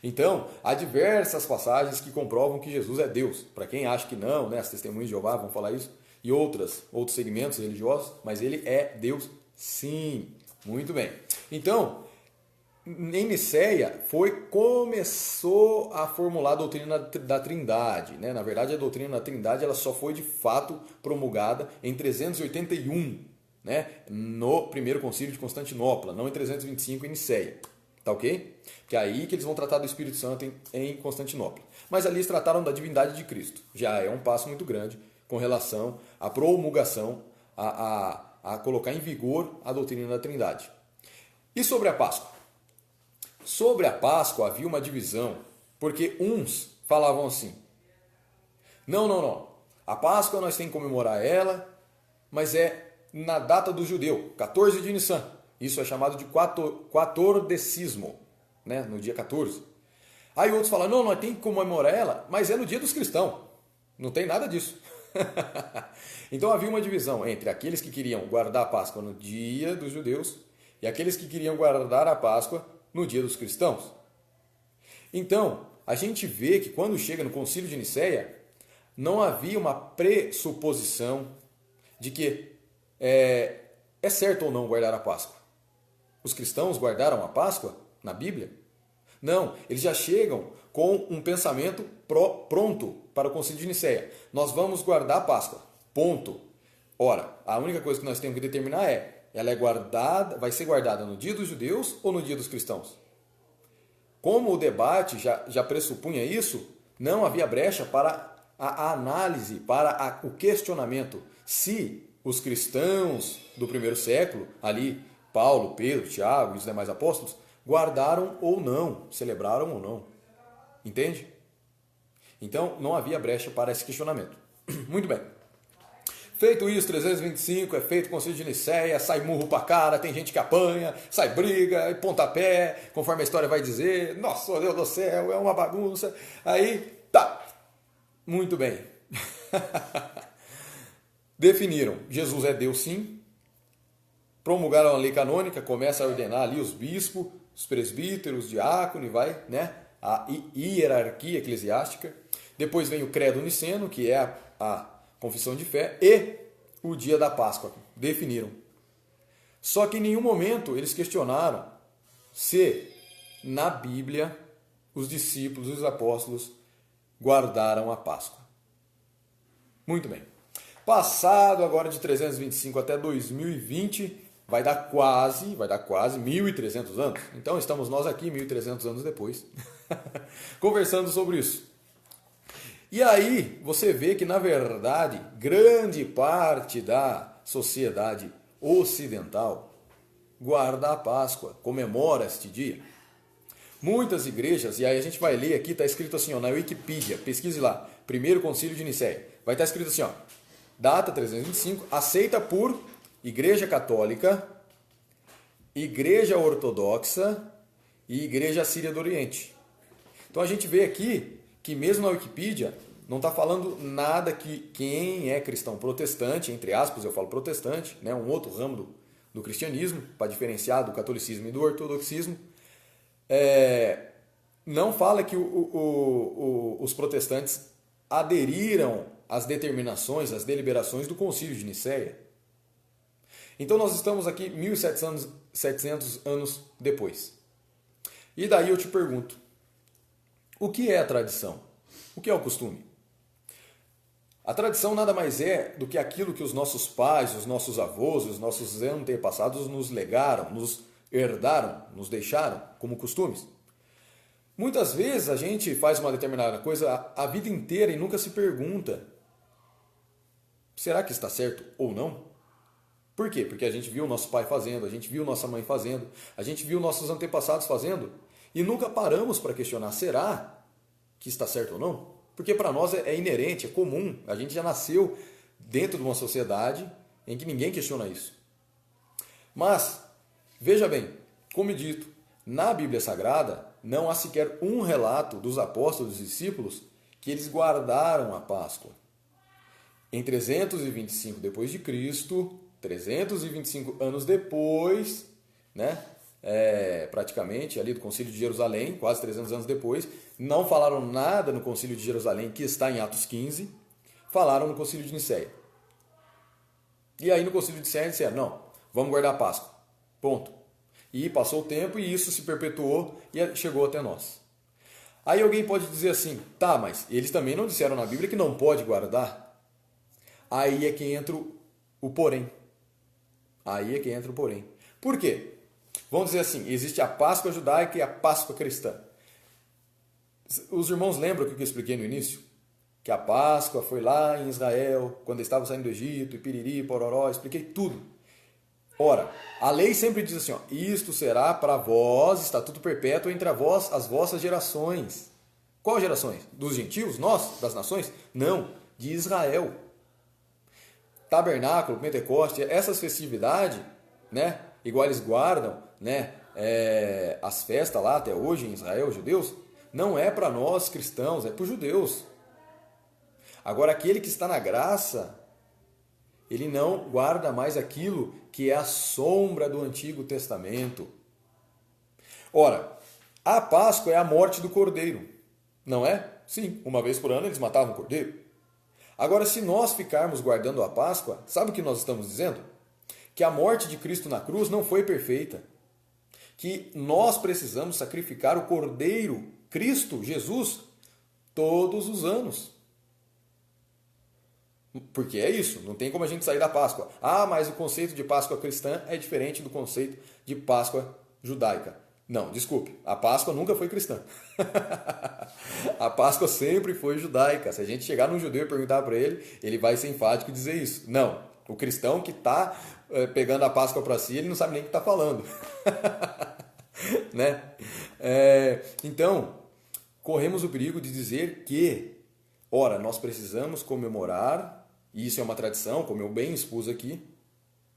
Então, há diversas passagens que comprovam que Jesus é Deus. Para quem acha que não, né, as testemunhas de Jeová vão falar isso, e outros segmentos religiosos, mas ele é Deus sim. Muito bem. Então, em Nicéia começou a formular a doutrina da Trindade, né? Na verdade, a doutrina da Trindade ela só foi de fato promulgada em 381, né? No primeiro concílio de Constantinopla, não em 325 em Nicéia. Tá ok? Que é aí que eles vão tratar do Espírito Santo em Constantinopla. Mas ali eles trataram da divindade de Cristo. Já é um passo muito grande com relação à promulgação, a colocar em vigor a doutrina da Trindade. E sobre a Páscoa? Sobre a Páscoa havia uma divisão, porque uns falavam assim: não. A Páscoa nós temos que comemorar ela, mas é na data do judeu, 14 de Nissan. Isso é chamado de quatordecismo, né? No dia 14. Aí outros falam: não, nós temos que comemorar ela, mas é no dia dos cristãos. Não tem nada disso. Então havia uma divisão entre aqueles que queriam guardar a Páscoa no dia dos judeus e aqueles que queriam guardar a Páscoa no dia dos cristãos. Então, a gente vê que quando chega no Concílio de Nicéia, não havia uma pressuposição de que é certo ou não guardar a Páscoa. Os cristãos guardaram a Páscoa na Bíblia? Não, eles já chegam com um pensamento pronto para o Concílio de Nicéia. Nós vamos guardar a Páscoa, ponto. Ora, a única coisa que nós temos que determinar ela é guardada, vai ser guardada no dia dos judeus ou no dia dos cristãos? Como o debate já pressupunha isso, não havia brecha para a análise, para o questionamento se os cristãos do primeiro século, ali Paulo, Pedro, Tiago e os demais apóstolos, guardaram ou não, celebraram ou não. Entende? Então não havia brecha para esse questionamento. Muito bem. Feito isso, 325, é feito o Concílio de Nicéia, sai murro pra cara, tem gente que apanha, sai briga, pontapé, conforme a história vai dizer. Nossa, Deus do céu, é uma bagunça. Aí, tá. Muito bem. Definiram, Jesus é Deus sim. Promulgaram a lei canônica, começa a ordenar ali os bispos, os presbíteros, os diáconos, e vai, né? A hierarquia eclesiástica. Depois vem o credo niceno, que é a confissão de fé, e o dia da Páscoa. Definiram. Só que em nenhum momento eles questionaram se na Bíblia os discípulos, os apóstolos, guardaram a Páscoa. Muito bem. Passado agora de 325 até 2020, vai dar quase 1.300 anos. Então estamos nós aqui 1.300 anos depois, conversando sobre isso. E aí você vê que, na verdade, grande parte da sociedade ocidental guarda a Páscoa, comemora este dia. Muitas igrejas, e aí a gente vai ler aqui, está escrito assim, ó, na Wikipedia, pesquise lá, Primeiro Concílio de Nicéia, vai estar escrito assim, ó, data 325, aceita por Igreja Católica, Igreja Ortodoxa e Igreja Síria do Oriente. Então a gente vê aqui que mesmo na Wikipedia não está falando nada que quem é cristão protestante, entre aspas eu falo protestante, né, um outro ramo do cristianismo, para diferenciar do catolicismo e do ortodoxismo, não fala que os protestantes aderiram às determinações, às deliberações do Concílio de Nicéia. Então nós estamos aqui 1.700 anos depois. E daí eu te pergunto, o que é a tradição? O que é o costume? A tradição nada mais é do que aquilo que os nossos pais, os nossos avós, os nossos antepassados nos legaram, nos herdaram, nos deixaram como costumes. Muitas vezes a gente faz uma determinada coisa a vida inteira e nunca se pergunta: será que está certo ou não? Por quê? Porque a gente viu nosso pai fazendo, a gente viu nossa mãe fazendo, a gente viu nossos antepassados fazendo e nunca paramos para questionar: será que está certo ou não? Porque para nós é inerente, é comum, a gente já nasceu dentro de uma sociedade em que ninguém questiona isso. Mas, veja bem, como dito, na Bíblia Sagrada não há sequer um relato dos apóstolos e discípulos que eles guardaram a Páscoa. Em 325 depois de Cristo, 325 anos depois, né, praticamente ali do Concílio de Jerusalém, quase 300 anos depois, não falaram nada no Concílio de Jerusalém, que está em Atos 15, falaram no Concílio de Nicéia. E aí no Concílio de Nicéia disseram: não, vamos guardar a Páscoa. Ponto. E passou o tempo e isso se perpetuou e chegou até nós. Aí alguém pode dizer assim, tá, mas eles também não disseram na Bíblia que não pode guardar? Aí é que entra o porém. Aí é que entra o porém. Por quê? Vamos dizer assim, existe a Páscoa judaica e a Páscoa cristã. Os irmãos lembram o que eu expliquei no início? Que a Páscoa foi lá em Israel, quando eles estavam saindo do Egito, e piriri, pororó, expliquei tudo. Ora, a lei sempre diz assim, ó, isto será para vós, estatuto perpétuo entre vós, as vossas gerações. Qual gerações? Dos gentios? Nós? Das nações? Não, de Israel. Tabernáculo, Pentecoste, essas festividades, né, igual eles guardam, né, as festas lá até hoje em Israel, judeus, não é para nós cristãos, é para os judeus. Agora, aquele que está na graça, ele não guarda mais aquilo que é a sombra do Antigo Testamento. Ora, a Páscoa é a morte do cordeiro, não é? Sim, uma vez por ano eles matavam o cordeiro. Agora, se nós ficarmos guardando a Páscoa, sabe o que nós estamos dizendo? Que a morte de Cristo na cruz não foi perfeita. Que nós precisamos sacrificar o cordeiro, Cristo, Jesus, todos os anos. Porque é isso, não tem como a gente sair da Páscoa. Ah, mas o conceito de Páscoa cristã é diferente do conceito de Páscoa judaica. Não, desculpe, a Páscoa nunca foi cristã. A Páscoa sempre foi judaica. Se a gente chegar num judeu e perguntar para ele, ele vai ser enfático e dizer isso. Não, o cristão que está pegando a Páscoa para si, ele não sabe nem o que está falando. Né? Então, corremos o perigo de dizer que, ora, nós precisamos comemorar, e isso é uma tradição, como eu bem expus aqui,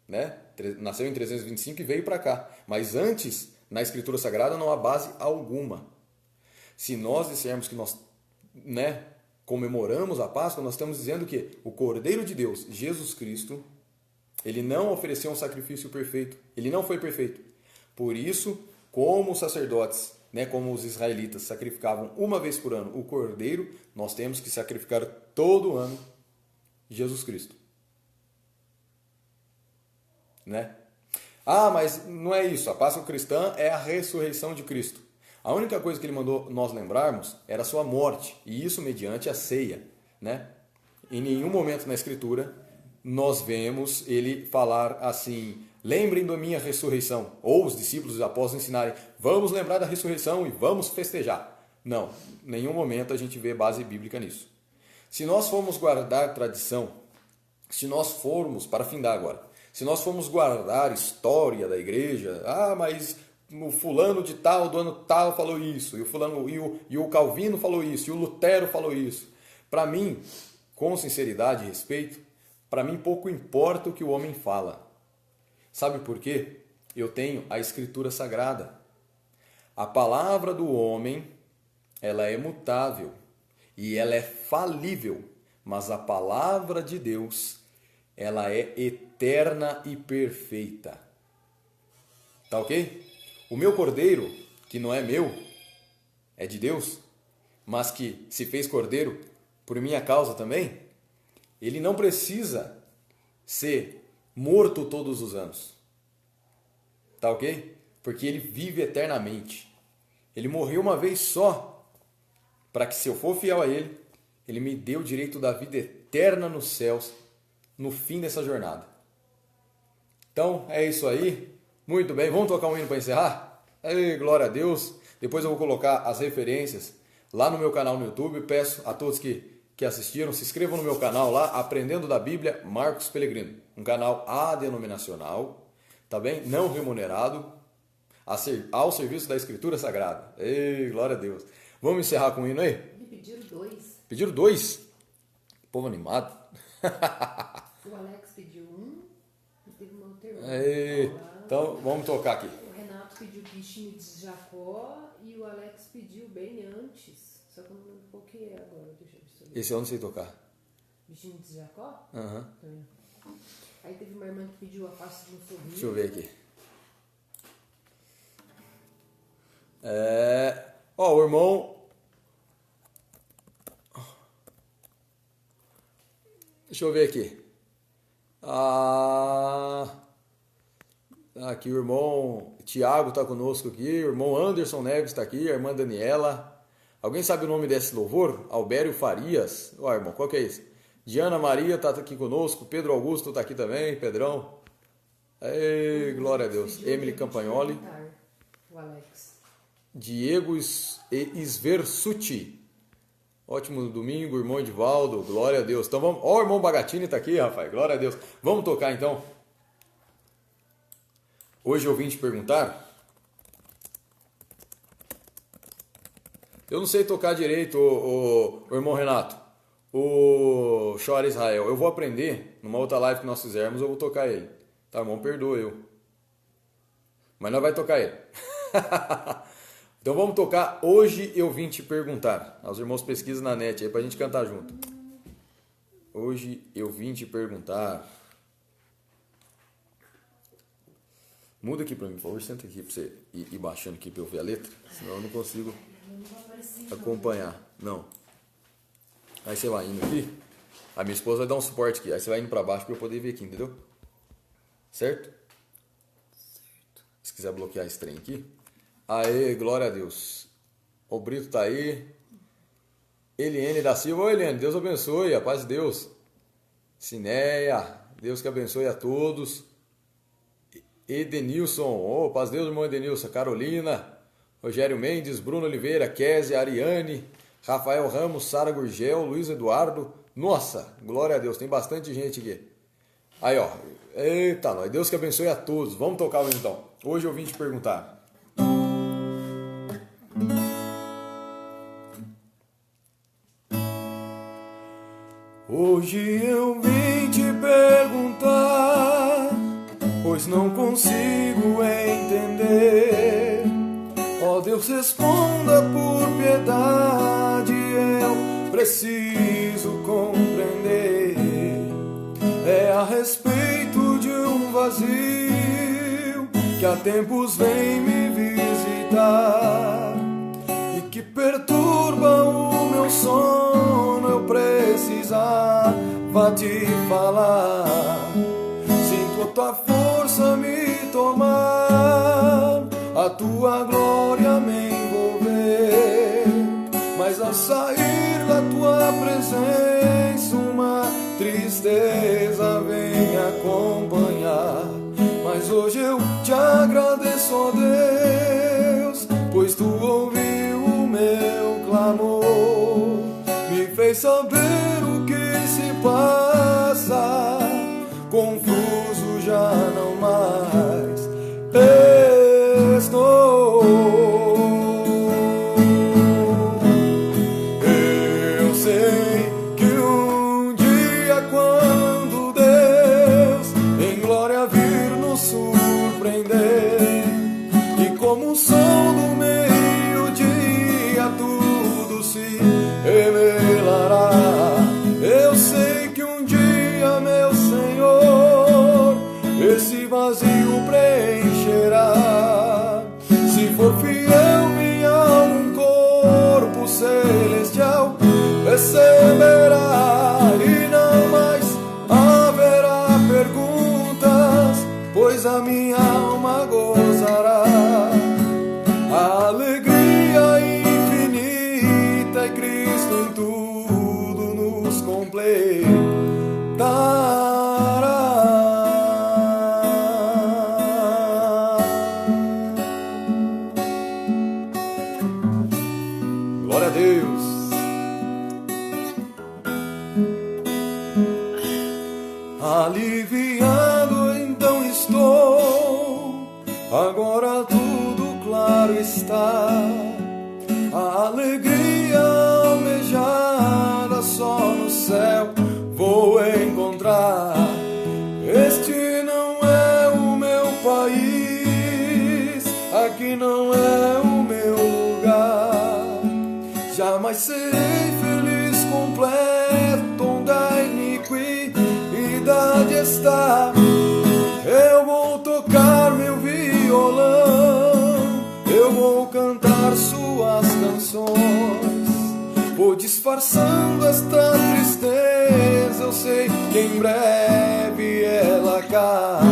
né? Nasceu em 325 e veio para cá. Mas antes, na Escritura Sagrada, não há base alguma. Se nós dissermos que nós, né, comemoramos a Páscoa, nós estamos dizendo que o Cordeiro de Deus, Jesus Cristo, ele não ofereceu um sacrifício perfeito. Ele não foi perfeito. Por isso, como os sacerdotes, né, como os israelitas sacrificavam uma vez por ano o cordeiro, nós temos que sacrificar todo ano Jesus Cristo. Né? Ah, mas não é isso. A Páscoa cristã é a ressurreição de Cristo. A única coisa que ele mandou nós lembrarmos era a sua morte, e isso mediante a ceia. Né? Em nenhum momento na Escritura nós vemos ele falar assim: lembrem da minha ressurreição. Ou os discípulos e os apóstolos ensinarem: vamos lembrar da ressurreição e vamos festejar. Não, em nenhum momento a gente vê base bíblica nisso. Se nós formos guardar tradição, se nós formos, para findar agora, se nós formos guardar história da igreja, mas o fulano de tal, do ano tal falou isso, e o fulano e o Calvino falou isso, e o Lutero falou isso. Para mim, com sinceridade e respeito, para mim pouco importa o que o homem fala. Sabe por quê? Eu tenho a Escritura Sagrada. A palavra do homem, ela é mutável e ela é falível, mas a palavra de Deus, ela é eterna e perfeita. Tá ok? O meu cordeiro, que não é meu, é de Deus, mas que se fez cordeiro por minha causa também, ele não precisa ser morto todos os anos. Tá ok? Porque ele vive eternamente. Ele morreu uma vez só, para que se eu for fiel a ele, ele me dê o direito da vida eterna nos céus, no fim dessa jornada. Então, é isso aí. Muito bem, vamos tocar um hino para encerrar? Ei, glória a Deus. Depois eu vou colocar as referências lá no meu canal no YouTube. Peço a todos que assistiram, se inscrevam no meu canal lá, Aprendendo da Bíblia, Marcos Pelegrino. Um canal adenominacional, tá bem? Não remunerado, ao serviço da Escritura Sagrada. Ei, glória a Deus. Vamos encerrar com o hino aí?
Me pediram 2.
Pediram 2? Povo animado.
O Alex pediu 1 e teve uma outra irmã.
Então, vamos tocar aqui.
O Renato pediu Bichinho de Jacó e o Alex pediu bem antes. Só que eu não lembro qual que é agora. Deixa eu ver.
Esse eu não sei tocar.
Bichinho de Jacó?
Aham.
Aí teve uma irmã que pediu A Face de um Sorriso.
Deixa eu ver aqui. O irmão... Deixa eu ver aqui. Aqui o irmão Tiago está conosco aqui, o irmão Anderson Neves está aqui, a irmã Daniela. Alguém sabe o nome desse louvor? Albério Farias. Ó, irmão, qual que é esse? Diana Maria está aqui conosco, Pedro Augusto está aqui também, Pedrão. Ei, glória a Deus. Emily Campagnoli.
O Alex.
Diego Sversuti. Ótimo domingo, irmão Edivaldo, glória a Deus. Então vamos. Ó, o irmão Bagatini está aqui, rapaz, glória a Deus. Vamos tocar então. Hoje eu vim te perguntar. Eu não sei tocar direito, o irmão Renato. O Chora Israel. Eu vou aprender, numa outra live que nós fizermos, eu vou tocar ele. Tá, irmão? Perdoa eu. Mas nós vai tocar ele. Então vamos tocar Hoje Eu Vim Te Perguntar. Os irmãos pesquisam na net aí pra gente cantar junto. Hoje eu vim te perguntar. Muda aqui pra mim, por favor. Senta aqui pra você ir baixando aqui pra eu ver a letra. Senão eu não consigo acompanhar. Não. Aí você vai indo aqui. A minha esposa vai dar um suporte aqui. Aí você vai indo pra baixo pra eu poder ver aqui, entendeu? Certo? Certo. Se quiser bloquear esse trem aqui. Aê, glória a Deus. O Brito tá aí. Eliane da Silva. Ô Eliane, Deus abençoe, a paz de Deus. Cineia, Deus que abençoe a todos. Edenilson, ô, paz de Deus, irmão Edenilson. Carolina, Rogério Mendes, Bruno Oliveira, Kézia, Ariane, Rafael Ramos, Sara Gurgel, Luiz Eduardo. Nossa, glória a Deus, tem bastante gente aqui. Aí, ó. Eita, nós. Deus que abençoe a todos. Vamos tocar então. Hoje eu vim te perguntar. Hoje eu vim te perguntar, pois não consigo entender. Ó Deus, responda por piedade, eu preciso compreender. É a respeito de um vazio que há tempos vem me visitar e que perturba o meu sono. Eu precisava te falar. Sinto a tua força me tomar, a tua glória me envolver. Mas ao sair da tua presença, uma tristeza vem acompanhar. Mas hoje eu te agradeço, ó Deus, pois tu ouviu o meu clamor, me fez saber o que se passa, confuso já não mais estou. Eu sei que um dia, quando Deus em glória vir nos surpreender, e como o sol do meio-dia tudo se revelará. Eu sei que um dia, meu Senhor, esse vazio preencherá. Se for fiel, minha alma um corpo celestial receberá, e não mais haverá perguntas, pois a minha alma gozará a alegria infinita, e Cristo em tudo nos completará. Glória a Deus. Aliviado então estou, agora tudo claro está. A alegria almejada só no céu vou encontrar. Este não é o meu país, aqui não é o meu lugar. Jamais serei feliz completo onde a iniquidade está. Eu vou tocar meu violão, eu vou cantar suas canções, vou disfarçando esta tristeza. Eu sei que em breve ela acabará.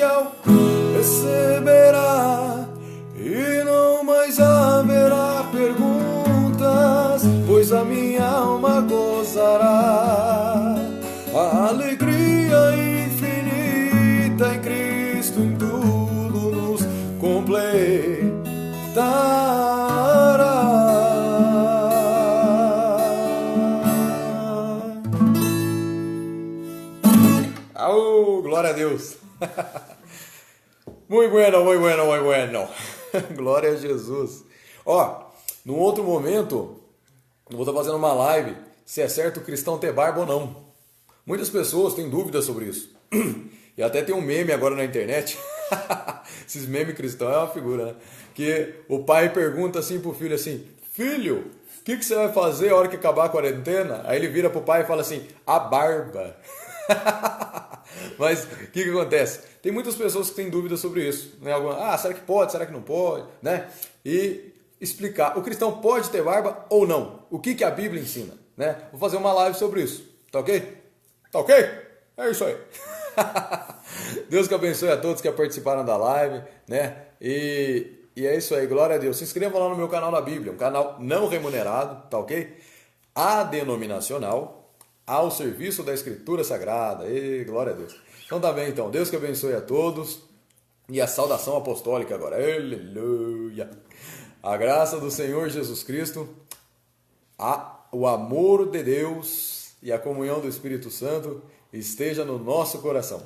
fiel receberá, e não mais haverá perguntas, pois a minha alma gozará a alegria infinita em Cristo, em tudo nos completará. Oh, glória a Deus. Muito bueno, muito bueno, muito bueno. Glória a Jesus. Ó, num outro momento, eu vou estar fazendo uma live se é certo o cristão ter barba ou não. Muitas pessoas têm dúvidas sobre isso. E até tem um meme agora na internet. Esses memes cristãos é uma figura, né? Que o pai pergunta assim pro filho assim: filho, o que você vai fazer a hora que acabar a quarentena? Aí ele vira pro pai e fala assim: a barba. Mas o que acontece? Tem muitas pessoas que têm dúvidas sobre isso, né? Será que pode? Será que não pode? Né? E explicar, o cristão pode ter barba ou não? O que a Bíblia ensina? Né? Vou fazer uma live sobre isso, tá ok? Tá ok? É isso aí. Deus que abençoe a todos que participaram da live, né? E é isso aí, glória a Deus. Se inscrevam lá no meu canal da Bíblia, um canal não remunerado, tá ok? Adenominacional, ao serviço da Escritura Sagrada. E glória a Deus. Então tá bem, então. Deus que abençoe a todos. E a saudação apostólica agora. Aleluia. A graça do Senhor Jesus Cristo, o amor de Deus e a comunhão do Espírito Santo esteja no nosso coração.